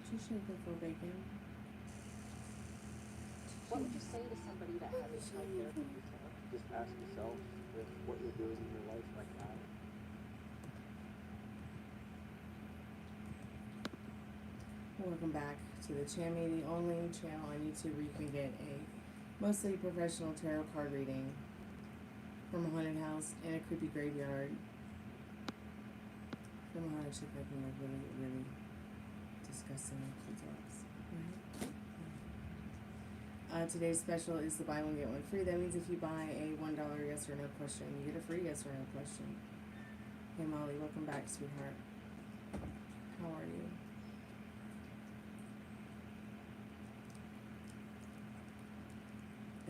She's shaking for bacon. What would you say to somebody that hasn't tried therapy before? Just ask yourself if what you're doing in your life right now. Welcome back to the Chammy, the only channel on YouTube where you can get a mostly professional tarot card reading from a haunted house in a creepy graveyard. From a haunted chick looking like really, really disgusting like she talks. Right? Today's special is the buy one get one free. That means if you buy a $1 yes or no question, you get a free yes or no question. Hey Molly, welcome back, sweetheart. How are you?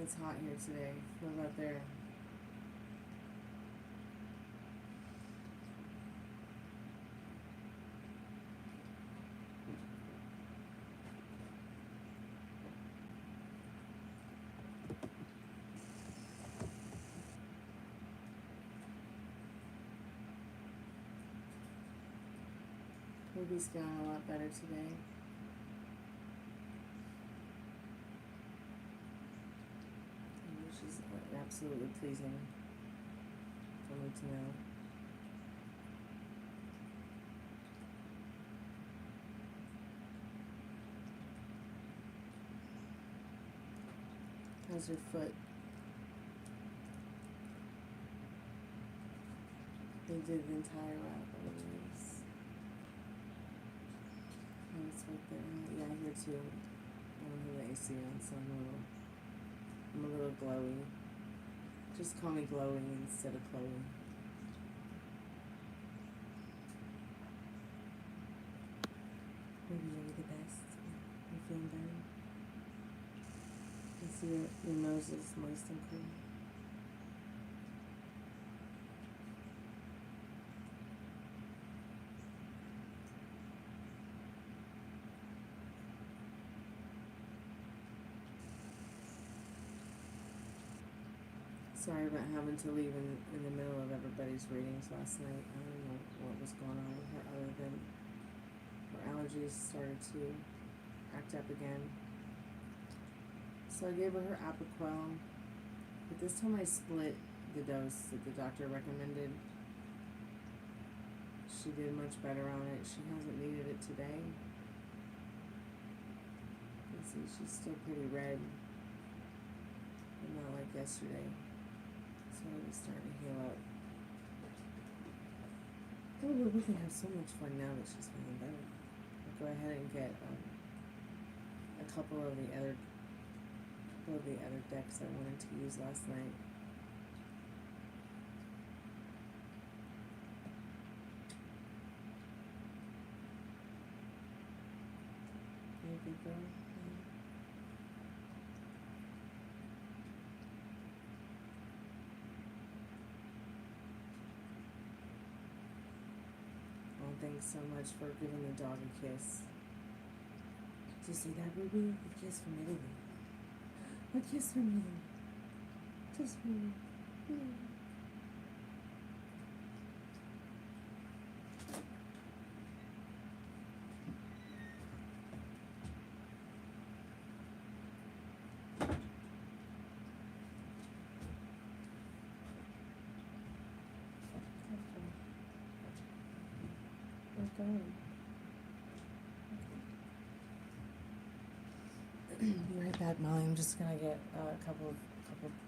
It's hot here today. What about there? Ruby's feeling a lot better today. Which is absolutely pleasing for me to know. How's your foot? They did the entire route of the race. Oh, it's right there. Yeah, here too. I don't have the AC on, so I'm a little glowy. Just call me glowy instead of Chloe. Maybe you're the best. You feeling better? I see your nose is moist and cool. Sorry about having to leave in the middle of everybody's readings last night. I don't know what was going on with her other than her allergies started to act up again. So I gave her her Apoquel, but this time I split the dose that the doctor recommended. She did much better on it. She hasn't needed it today. You see, she's still pretty red, but not like yesterday. So it's starting to heal up. Oh, we can have so much fun now that she's feeling better. I'll go ahead and get a couple of the other decks I wanted to use last night. Maybe go. Thanks so much for giving the dog a kiss. Did you see that, Ruby? A kiss from Italy. A kiss from Italy. Just for you. Yeah. Be right back, Molly. I'm just gonna get a couple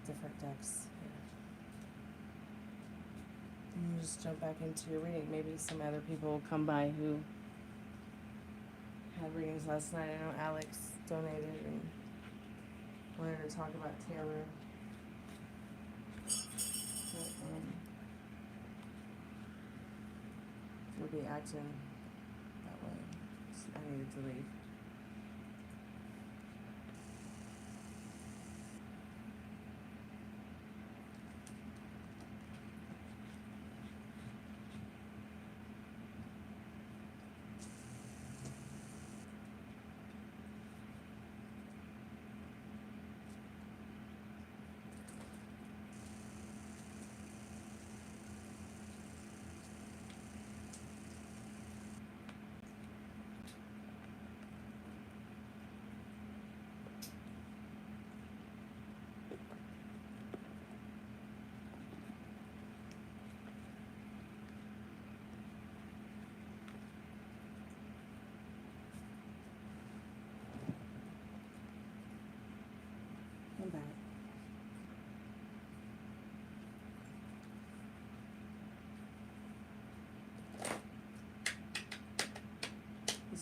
different decks here. And we'll just jump back into your reading. Maybe some other people will come by who had readings last night. I know Alex donated and wanted to talk about Taylor. But, we'll be acting that way. So I needed to leave.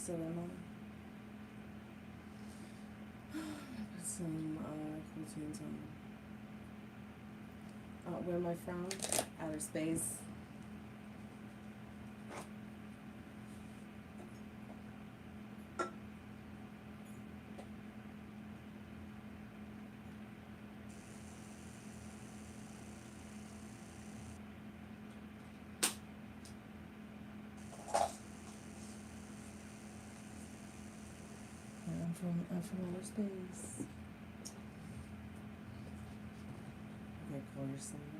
dilemma. Put some cool tunes on. Where am I from? Outer space. I'm from outer space. Okay, call your singer.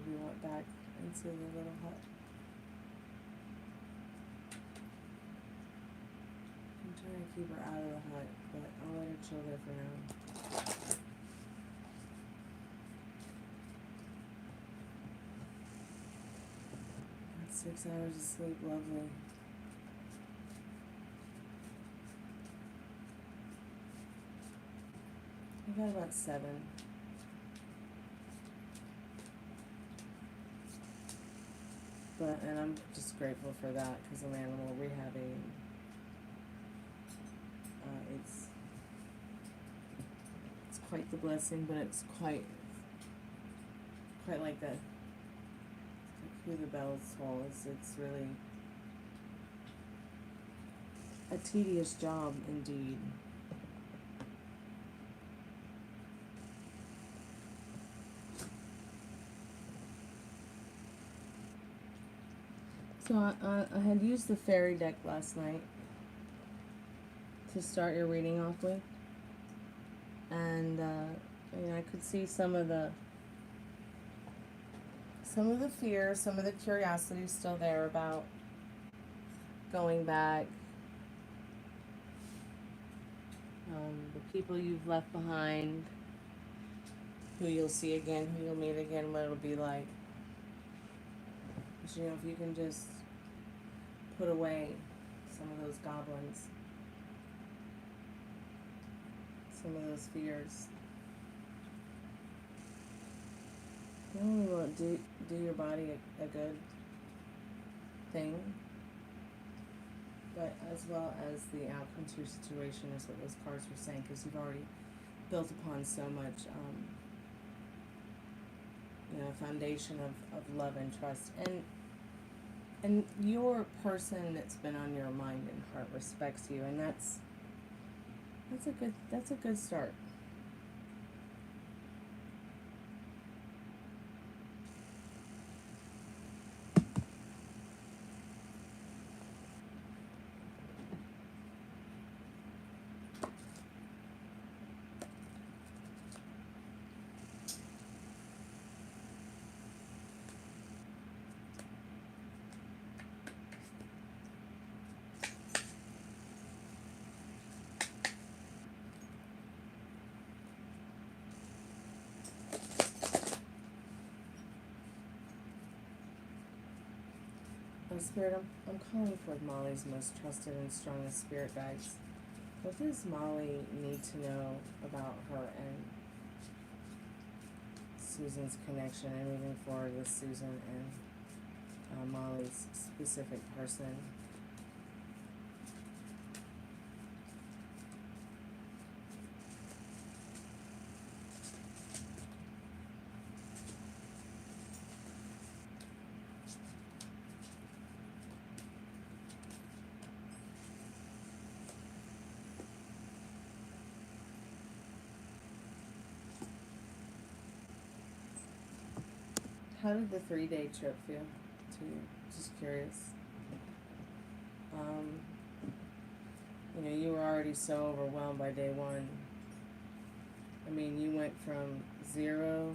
We went back into the little hut. I'm trying to keep her out of the hut, but I'll let her chill there for now. Got 6 hours of sleep, lovely. I got about 7. And I'm just grateful for that because I'm animal rehabbing. It's quite the blessing, but it's quite like the who the bells toll. It's really a tedious job indeed. So I had used the fairy deck last night to start your reading off with, and I could see some of the fear, some of the curiosity still there about going back, the people you've left behind, who you'll see again, who you'll meet again, what it'll be like. But, if you can just put away some of those goblins, some of those fears. You only want to do your body a good thing, but as well as the outcome to your situation is what those cards were saying, because you've already built upon so much, foundation of love and trust, and your person that's been on your mind and heart respects you, and that's a good start. Spirit, I'm calling forth Molly's most trusted and strongest spirit guides. What does Molly need to know about her and Susan's connection, and moving forward with Susan and Molly's specific person? How did the 3-day trip feel to you? Just curious. You were already so overwhelmed by day 1. I mean, you went from 0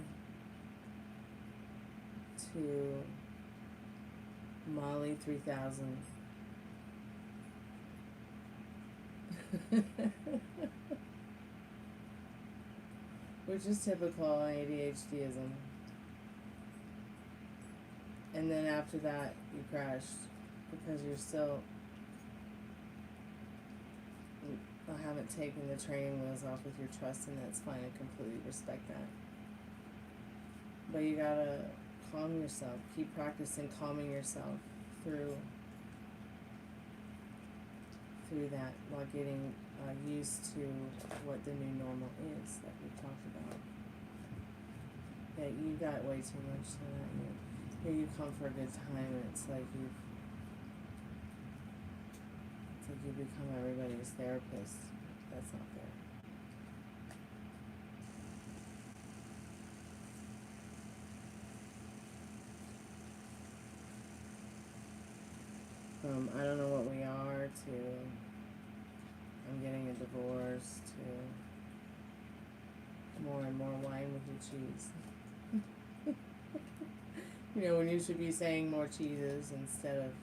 to Molly 3000. Which is typical ADHDism. And then after that, you crashed because you're still, I haven't taken the training wheels off with your trust, and that's fine. I completely respect that. But you gotta calm yourself. Keep practicing calming yourself through that, while getting used to what the new normal is that we talked about. That you got way too much tonight. Here you come for a good time, and it's like you've become everybody's therapist. That's not fair. From I don't know what we are to I'm getting a divorce to more and more wine with your cheese. You know, when you should be saying more cheeses instead of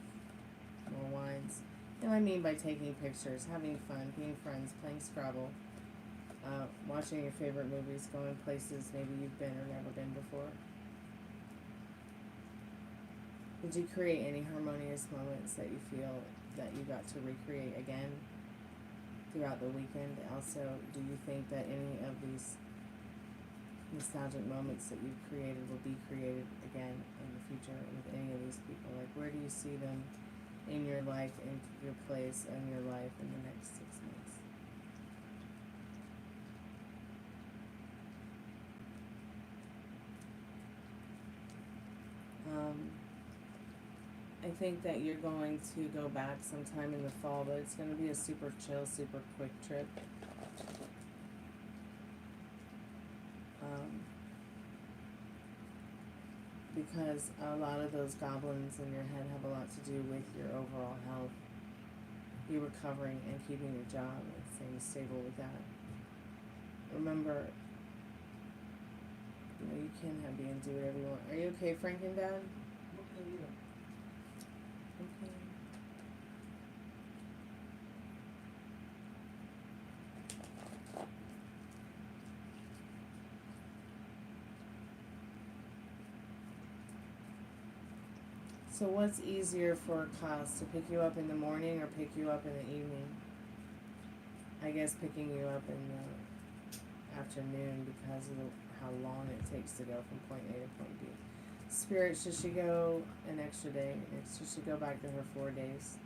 more wines. And I mean by taking pictures, having fun, being friends, playing Scrabble, watching your favorite movies, going places maybe you've been or never been before. Did you create any harmonious moments that you feel that you got to recreate again throughout the weekend? Also, do you think that any of these nostalgic moments that you've created will be created again in the future with any of these people? Like, where do you see them in your life, in your place, in your life in the next 6 months? I think that you're going to go back sometime in the fall, but it's going to be a super chill, super quick trip. Because a lot of those goblins in your head have a lot to do with your overall health, you recovering and keeping your job and staying stable with that. Remember, you know, you can have and do whatever you want. Are you okay, Franken Dad? Okay, yeah. Okay. So what's easier for Haus, to pick you up in the morning or pick you up in the evening? I guess picking you up in the afternoon because of how long it takes to go from point A to point B. Spirit, should she go an extra day? Should she go back to her 4 days?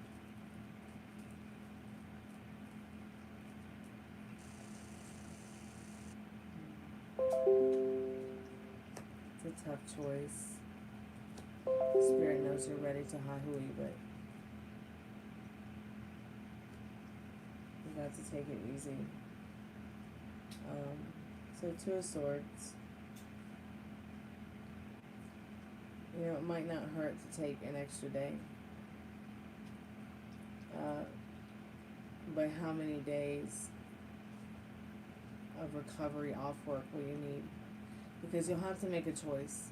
It's a tough choice. Spirit knows you're ready to high-hooey, but you got to take it easy. So 2 of Swords. You know, it might not hurt to take an extra day. But how many days of recovery off work will you need? Because you'll have to make a choice.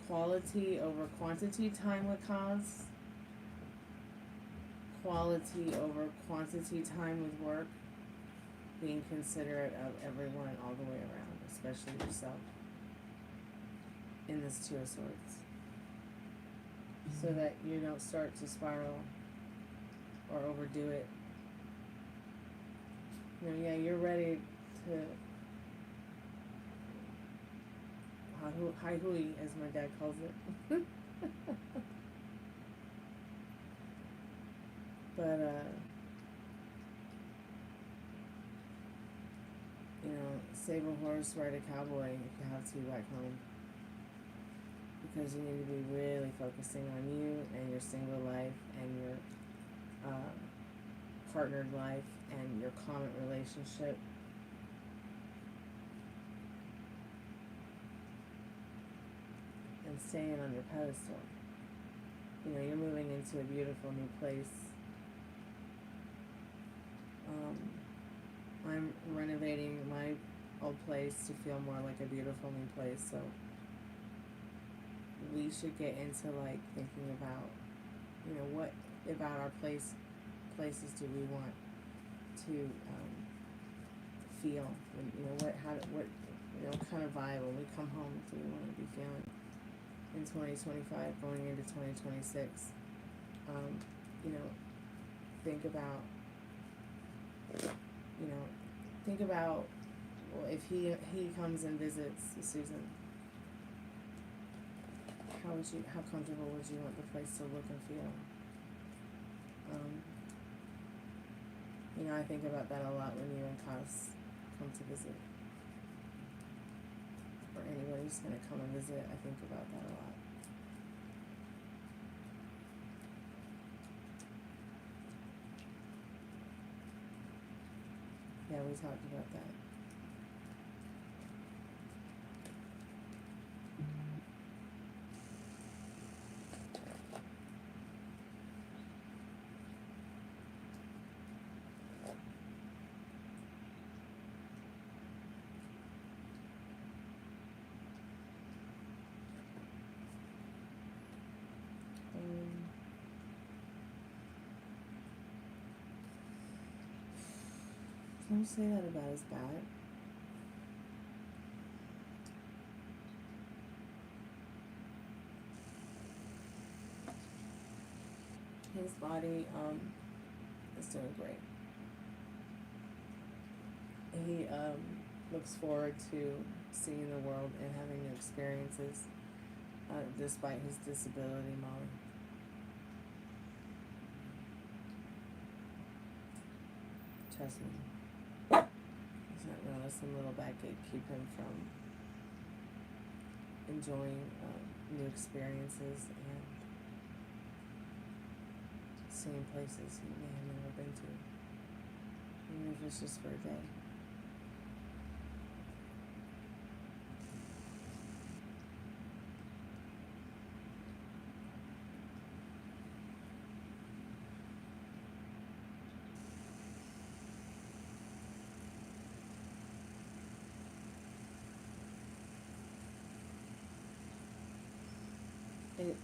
Quality over quantity time with Haus. Quality over quantity time with work. Being considerate of everyone all the way around, especially yourself. In this 2 of Swords. So that you don't start to spiral or overdo it. You know, yeah, you're ready to high-hooey, as my dad calls it. But, you know, save a horse, ride a cowboy if you have to back home. Because you need to be really focusing on you and your single life and your partnered life and your common relationship. And staying on your pedestal. You know, you're moving into a beautiful new place. I'm renovating my old place to feel more like a beautiful new place, so we should get into like thinking about, you know, what about our places do we want to feel, and, you know, what kind of vibe when we come home do we want to be feeling in 2025 going into 2026. You know, think about well, if he comes and visits Susan, how comfortable would you want the place to look and feel? You know, I think about that a lot when you and Haus come to visit. Or anybody who's gonna come and visit, I think about that a lot. Yeah, we talked about that. Don't say that about his back. His body is doing great. He looks forward to seeing the world and having new experiences despite his disability, Molly. Trust me. He's not going to let some little backache keep him from enjoying new experiences and seeing places he may have never been to, even if it's just for a day.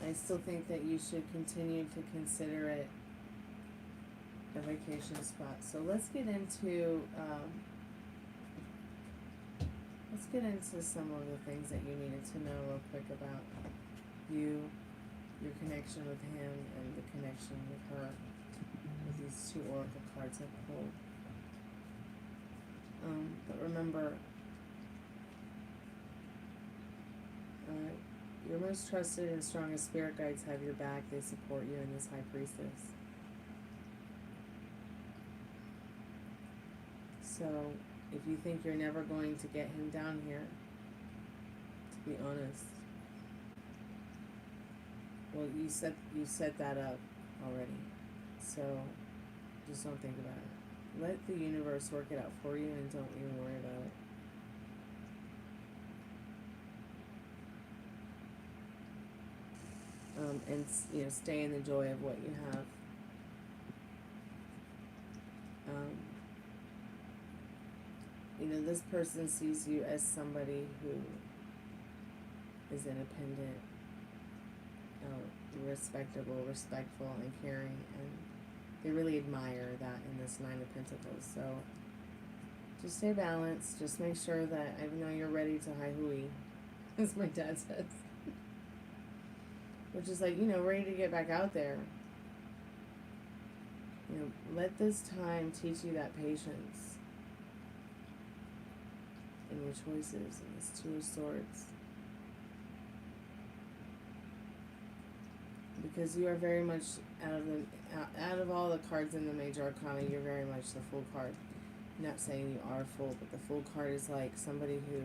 I still think that you should continue to consider it a vacation spot. So let's get into some of the things that you needed to know real quick about you, your connection with him, and the connection with her, with these two oracle cards I pulled. But remember, your most trusted and strongest spirit guides have your back. They support you in this High Priestess. So, if you think you're never going to get him down here, to be honest, well, you set that up already. So, just don't think about it. Let the universe work it out for you and don't even worry about it. And stay in the joy of what you have. This person sees you as somebody who is independent, respectable, respectful, and caring, and they really admire that in this Nine of Pentacles. So just stay balanced. Just make sure that I know you're ready to high hui, as my dad says. Which is like, ready to get back out there. Let this time teach you that patience in your choices, and this Two of Swords. Because you are very much out of all the cards in the Major Arcana, you're very much the Fool card. I'm not saying you are Fool, but the Fool card is like somebody who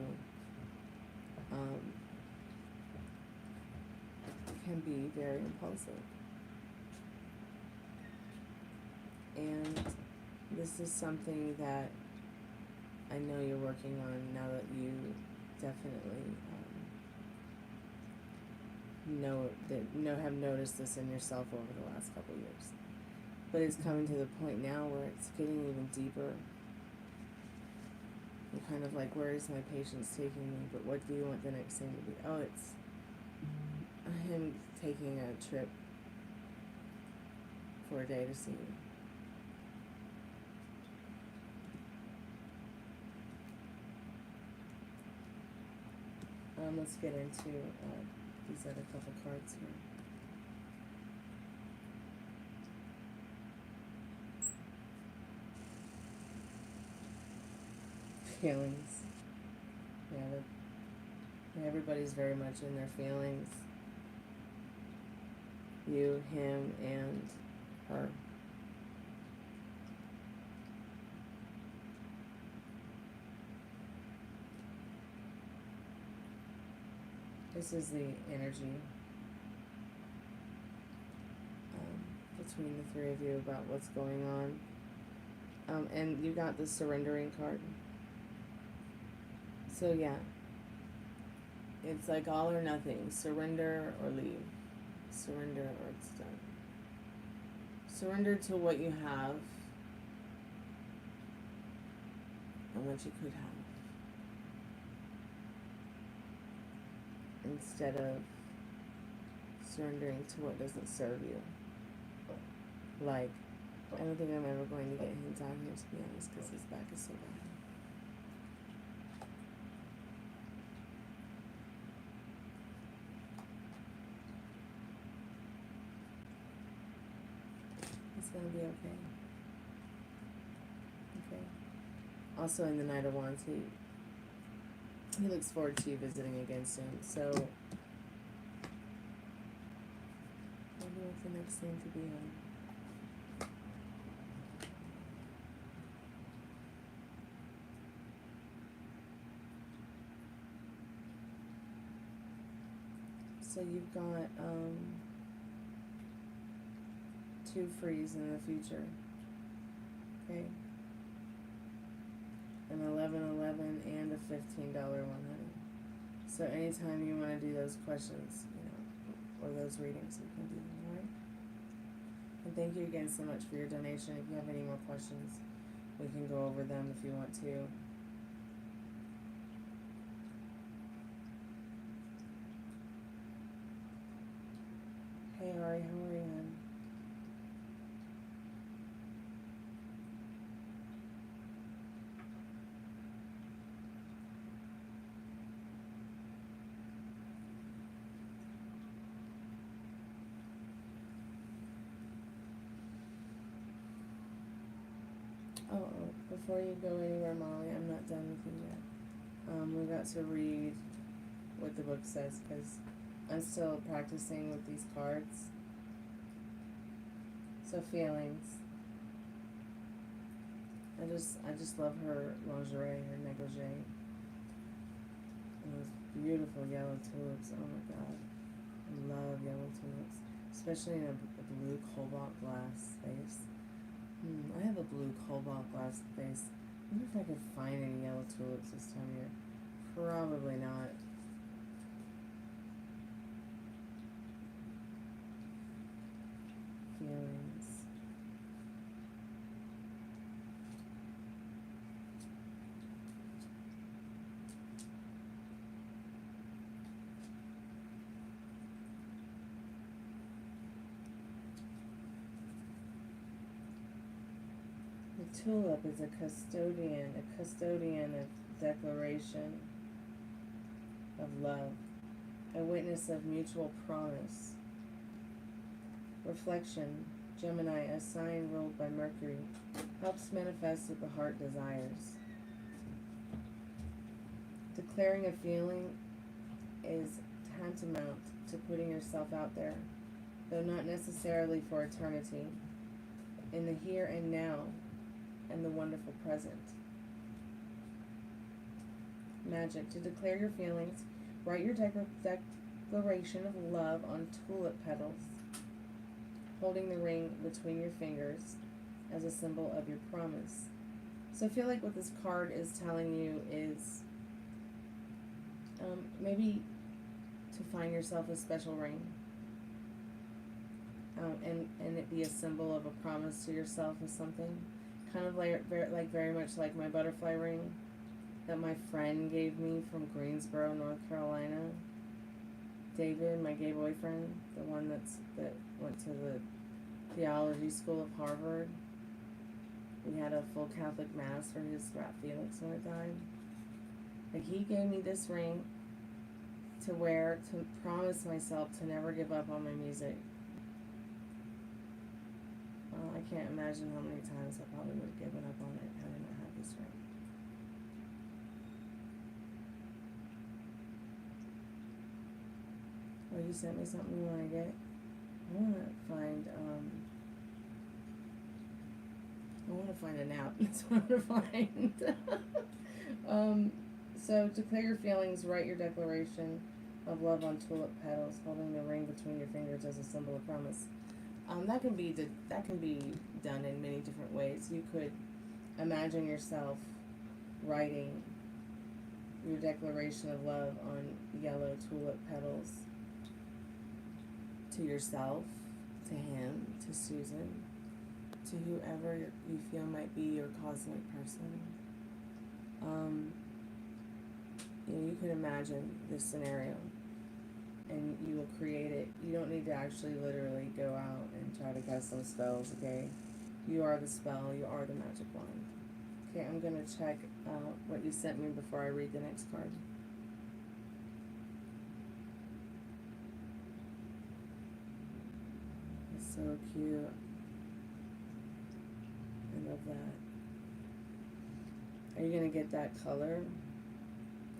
can be very impulsive. And this is something that I know you're working on now that you definitely have noticed this in yourself over the last couple of years. But it's coming to the point now where it's getting even deeper. You're kind of like, where is my patience taking me? But what do you want the next thing to be? Oh, it's him taking a trip for a day to see you. Let's get into these other couple cards here. Feelings. Yeah, everybody's very much in their feelings. you, him, and her. This is the energy between the three of you about what's going on. And you got the surrendering card. So yeah, it's like all or nothing. Surrender or leave. Surrender or it's done. Surrender to what you have and what you could have, instead of surrendering to what doesn't serve you. Like, I don't think I'm ever going to get him down here, to be honest, because his back is so bad. It's gonna be okay. Okay. Also, in the Knight of Wands, he looks forward to you visiting again soon. So, wonder what's the next thing to be on. So you've got 2 frees in the future. Okay. An 1111 and a $15 one, honey. So anytime you want to do those questions, or those readings, you can do them, alright? And thank you again so much for your donation. If you have any more questions, we can go over them if you want to. Hey Ari, how are you, hon? Before you go anywhere, Molly, I'm not done with you yet. We got to read what the book says, because I'm still practicing with these cards. So feelings. I just love her lingerie, her negligee. And those beautiful yellow tulips. Oh my god. I love yellow tulips. Especially in a blue cobalt glass vase. I have a blue cobalt glass vase. I wonder if I could find any yellow tulips this time of year. Probably not. Feelings. The tulip is a custodian of declaration of love, a witness of mutual promise. Reflection, Gemini, a sign ruled by Mercury, helps manifest what the heart desires. Declaring a feeling is tantamount to putting yourself out there, though not necessarily for eternity, in the here and now and the wonderful present. Magic, to declare your feelings, write your declaration of love on tulip petals, holding the ring between your fingers as a symbol of your promise. So I feel like what this card is telling you is maybe to find yourself a special ring, and it be a symbol of a promise to yourself of something, kind of like very much like my butterfly ring that my friend gave me from Greensboro, North Carolina. David, my gay boyfriend, the one that went to the theology school of Harvard. We had a full Catholic mass for his rat Felix when it died. Like, he gave me this ring to wear to promise myself to never give up on my music. I can't imagine how many times I probably would have given up on it had I not had this ring. Oh, you sent me something you want to get? I wanna find a nap. That's what I wanna find. So declare your feelings, write your declaration of love on tulip petals, holding the ring between your fingers as a symbol of promise. That can be done in many different ways. You could imagine yourself writing your declaration of love on yellow tulip petals to yourself, to him, to Susan, to whoever you feel might be your cosmic person. You could imagine this scenario and you will create it. You don't need to actually literally go out and try to cast some spells, okay? You are the spell, you are the magic wand. Okay, I'm gonna check what you sent me before I read the next card. It's so cute. I love that. Are you gonna get that color?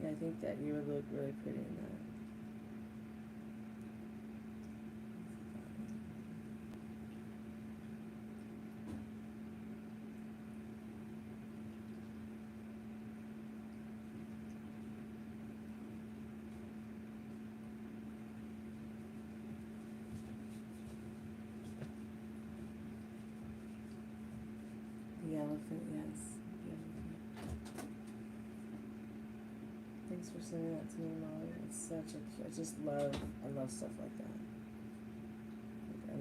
Yeah, I think that you would look really pretty in that. The elephant, yes. The elephant. Thanks for sending that to me, Molly. It's such a, I love stuff like that. Like, I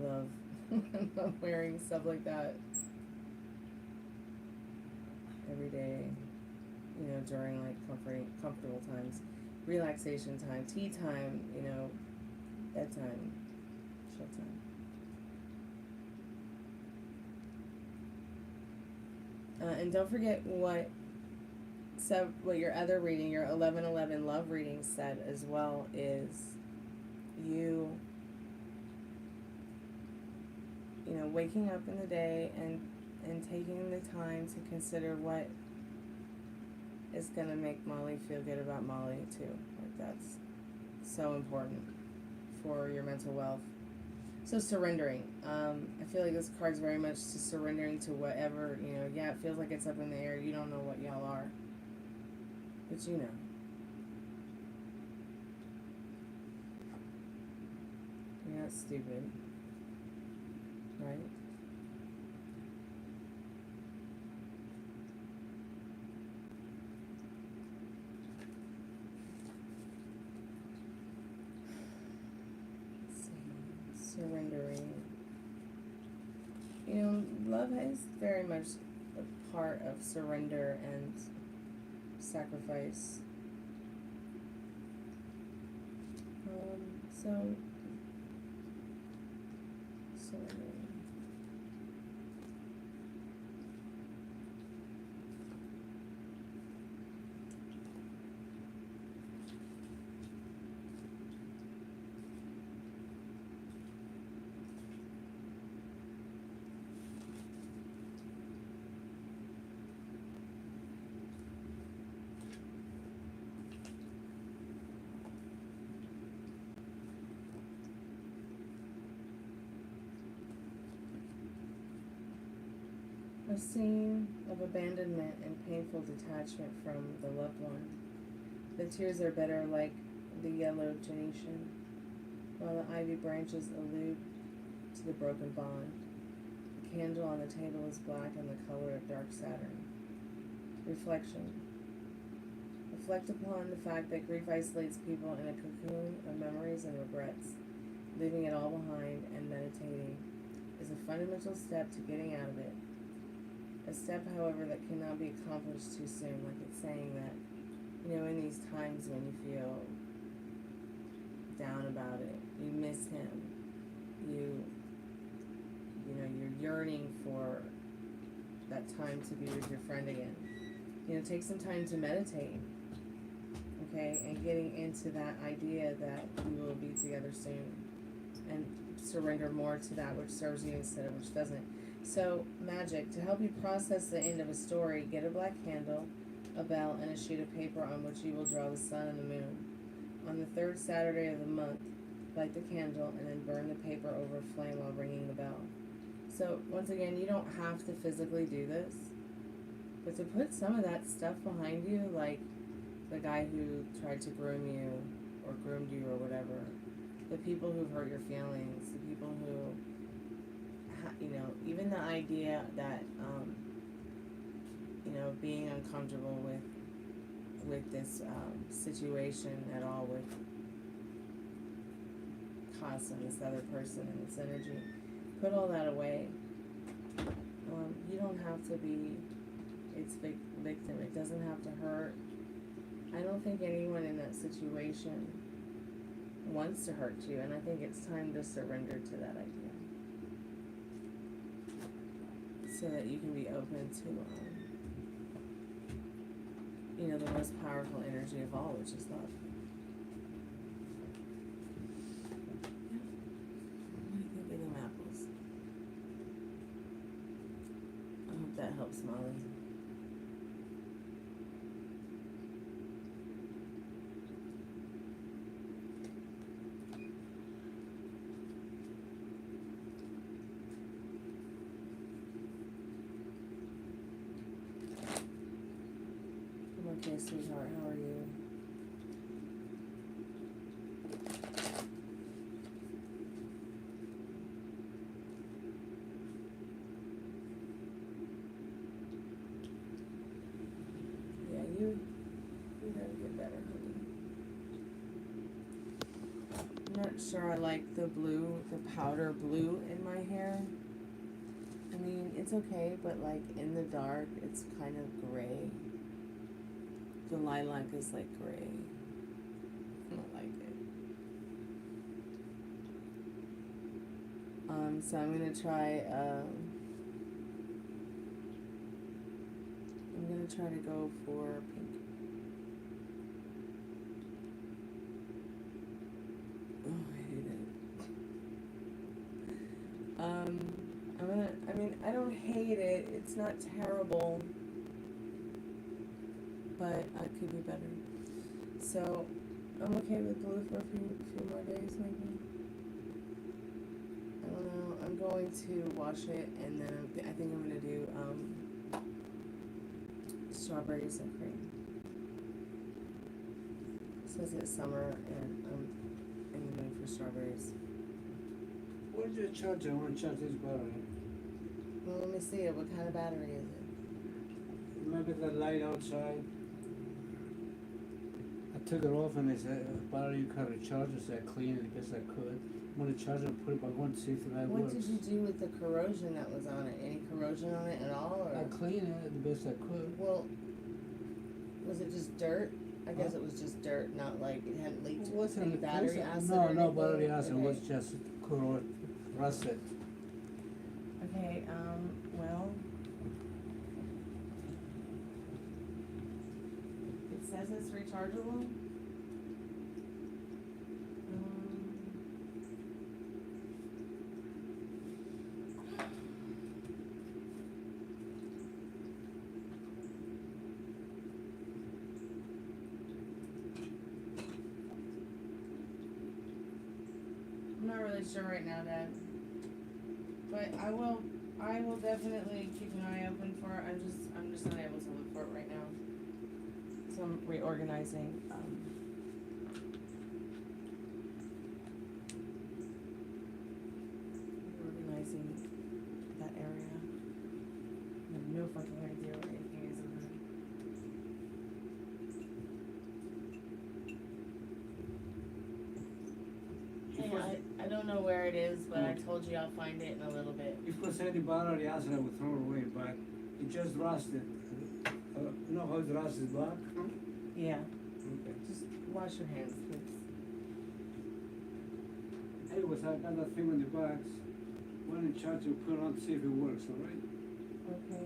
love wearing stuff like that every day, during like comfortable times, relaxation time, tea time, bedtime, showtime. And don't forget what your other reading, your 11/11 love reading said as well, is you waking up in the day and taking the time to consider what is going to make Molly feel good about Molly too. Like, that's so important for your mental wealth. So surrendering. I feel like this card's very much to surrendering to whatever, it feels like it's up in the air. You don't know what y'all are. But you know. You're not stupid. Right? Surrendering. Love is very much a part of surrender and sacrifice. So surrendering. A scene of abandonment and painful detachment from the loved one. The tears are bitter like the yellow gentian, while the ivy branches allude to the broken bond. The candle on the table is black and the color of dark Saturn. Reflection. Reflect upon the fact that grief isolates people in a cocoon of memories and regrets. Leaving it all behind and meditating is a fundamental step to getting out of it. A step, however, that cannot be accomplished too soon. Like it's saying that, in these times when you feel down about it, you miss him, you're yearning for that time to be with your friend again. Take some time to meditate, okay, and getting into that idea that you will be together soon, and surrender more to that which serves you instead of which doesn't. So, magic. To help you process the end of a story, get a black candle, a bell, and a sheet of paper on which you will draw the sun and the moon. On the third Saturday of the month, light the candle, and then burn the paper over a flame while ringing the bell. So, once again, you don't have to physically do this, but to put some of that stuff behind you, like the guy who tried to groom you, or groomed you, or whatever, the people who've hurt your feelings, the people who, you know, even the idea that, you know, being uncomfortable with this situation at all, with Haus and this other person and this energy, put all that away. You don't have to be its victim. It doesn't have to hurt. I don't think anyone in that situation wants to hurt you, and I think it's time to surrender to that idea, so that you can be open to, you know, the most powerful energy of all, which is love. What do you think of them apples? I hope that helps, Molly. Okay, sweetheart, how are you? Yeah, you gotta get better, honey. I'm not sure I like the blue, the powder blue in my hair. I mean, it's okay, but like in the dark, it's kind of gray. The lilac is like gray. I don't like it. So I'm gonna try, to go for pink. Oh, I hate it. I mean, I don't hate it. It's not terrible. But it could be better. So, I'm okay with blue for a few more days, maybe. I don't know. I'm going to wash it, and then I think I'm gonna do strawberries and cream. It says it's summer, and I'm in the mood for strawberries. Where's your charger? I want to charge this battery. Well, let me see it. What kind of battery is it? Remember that light outside? I took it off and they said, battery you can't recharge it, so I cleaned it the best I could. I'm gonna charge it and put it back on to see if that works. What did you do with the corrosion that was on it? Any corrosion on it at all? Or? I cleaned it the best I could. Well, was it just dirt? I guess it was just dirt, not like it hadn't leaked any battery acid. No, or no anything? battery acid. Okay. It was just rusted. Okay, well, it says it's rechargeable. I'm not really sure right now, Dad. But I will definitely keep an eye open for it. I'm just not able to look for it right now. So I'm reorganizing. Reorganizing that area. I have no fucking idea what anything is in there. Hey, I don't know where it is, but I told you I'll find it in a little bit. If it was any battery acid, I would throw it away, but it just rusted. You know how it rusts black? Yeah. Okay. Just wash your hands, please. Anyways, I got that thing on the box. When in charge, you put it on to see if it works, alright? Okay.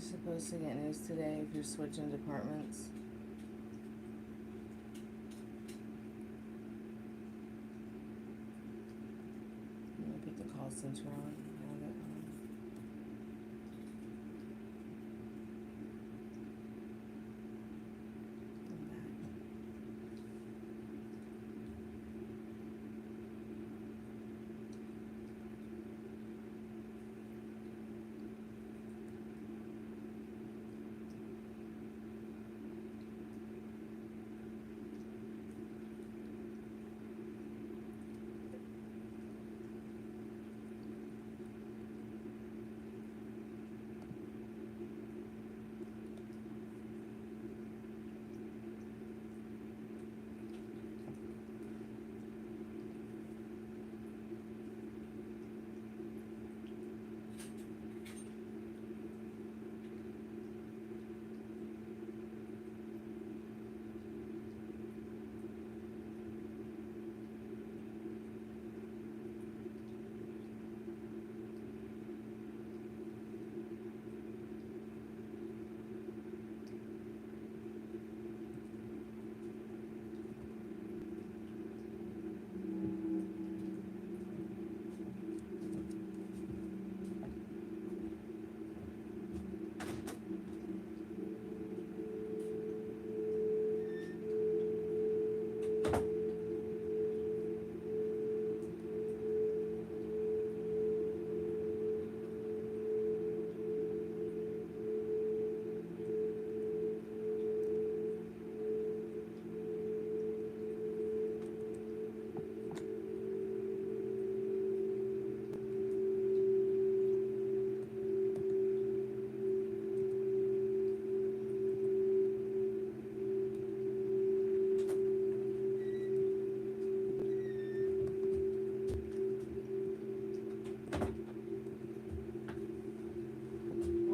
You're supposed to get news today if you're switching departments. I'm gonna put the call center on now that I'm back.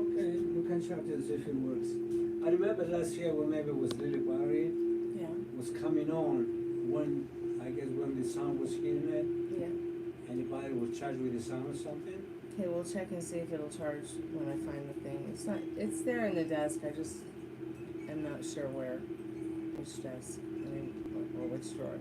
Okay, we can check this if it works. I remember last year when maybe it was really worried, Yeah, was coming on when, I guess when the sound was hitting it, yeah. anybody was charged with the sound or something? Okay, we'll check and see if it'll charge when I find the thing. It's not, it's there in the desk, I just am not sure where, which desk, I mean, or which drawer.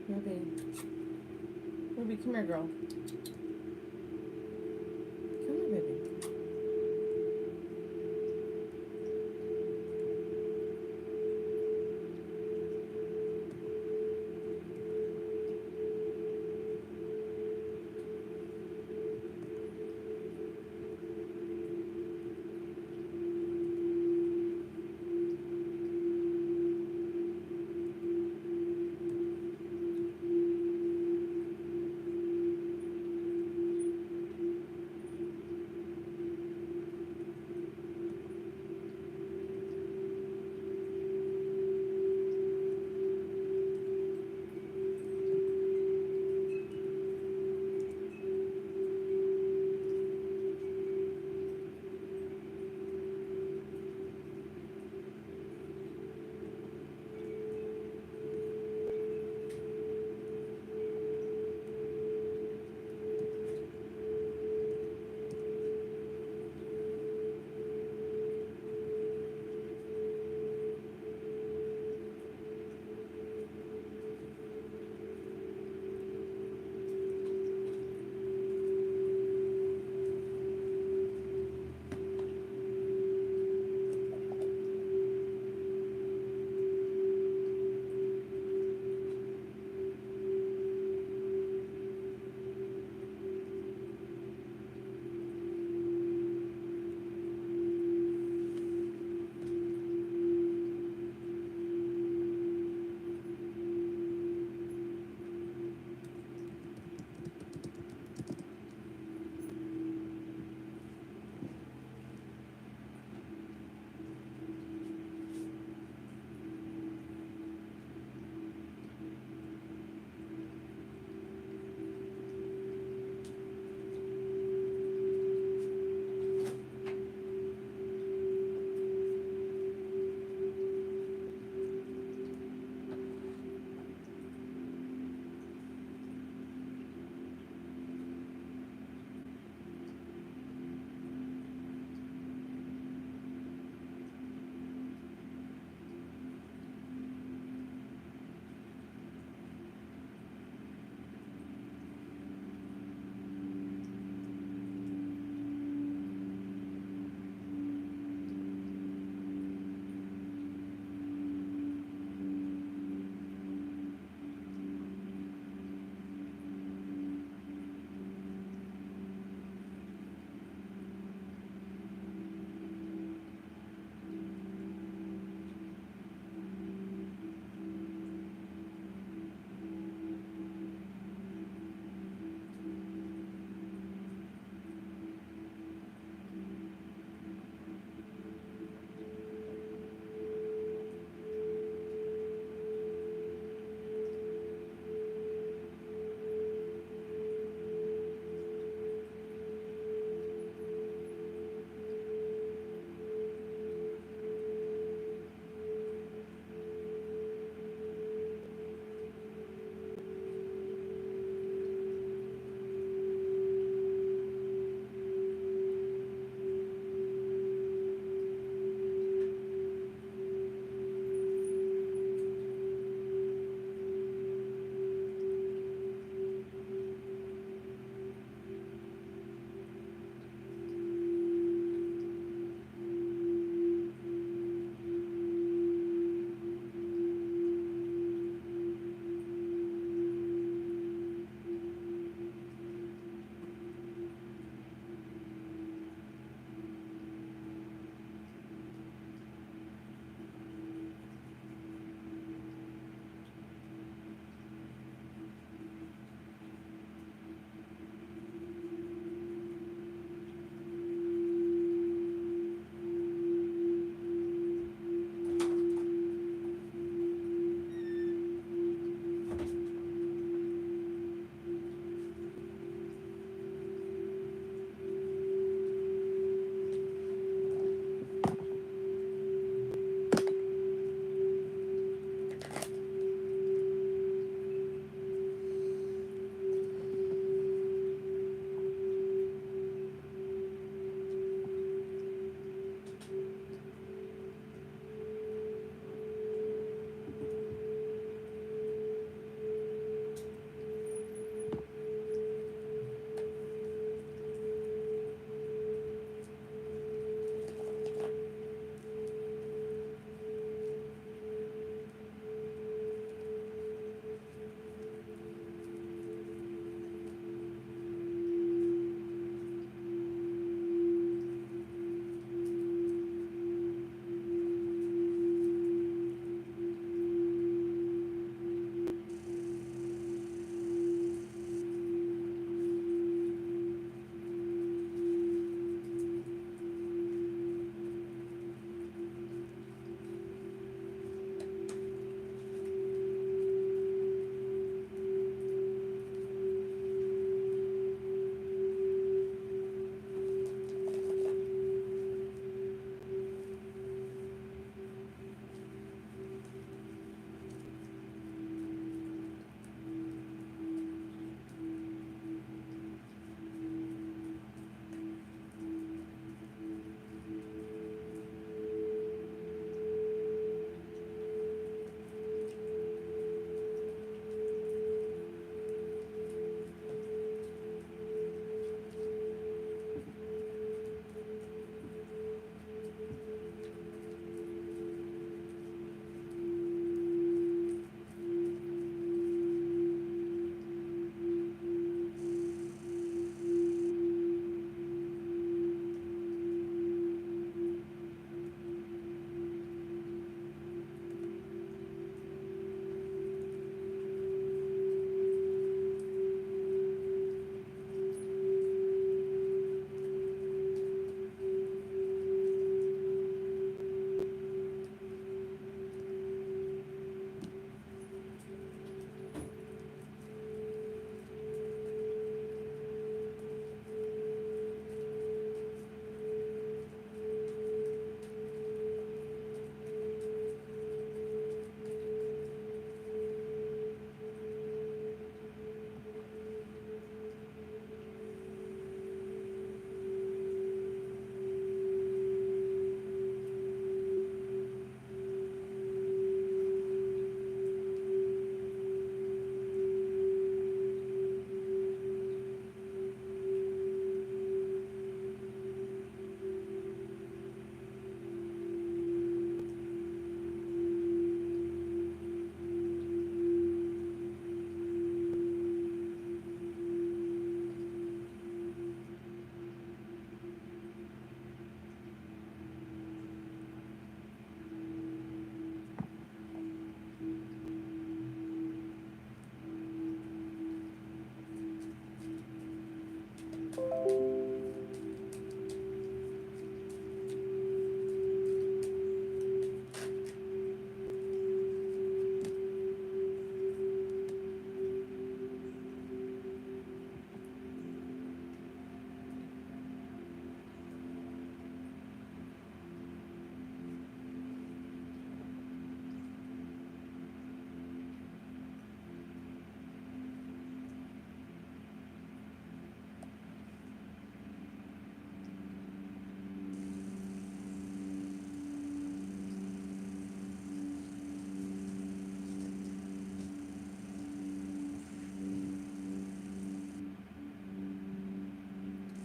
Ruby. Ruby, come here, girl. Come here, baby.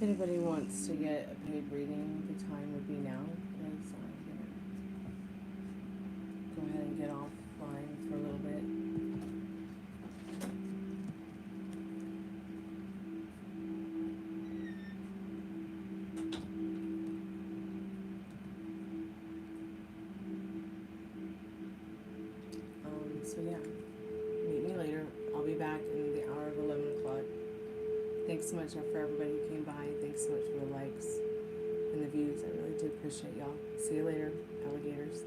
anybody wants to get a paid reading, the time would be now, because I'm gonna go ahead and get offline for a little bit. So yeah, meet me later. I'll be back in the hour of 11 o'clock. Thanks so much for everybody who came by. Thanks so much for the likes and the views. I really do appreciate y'all. See you later, alligators.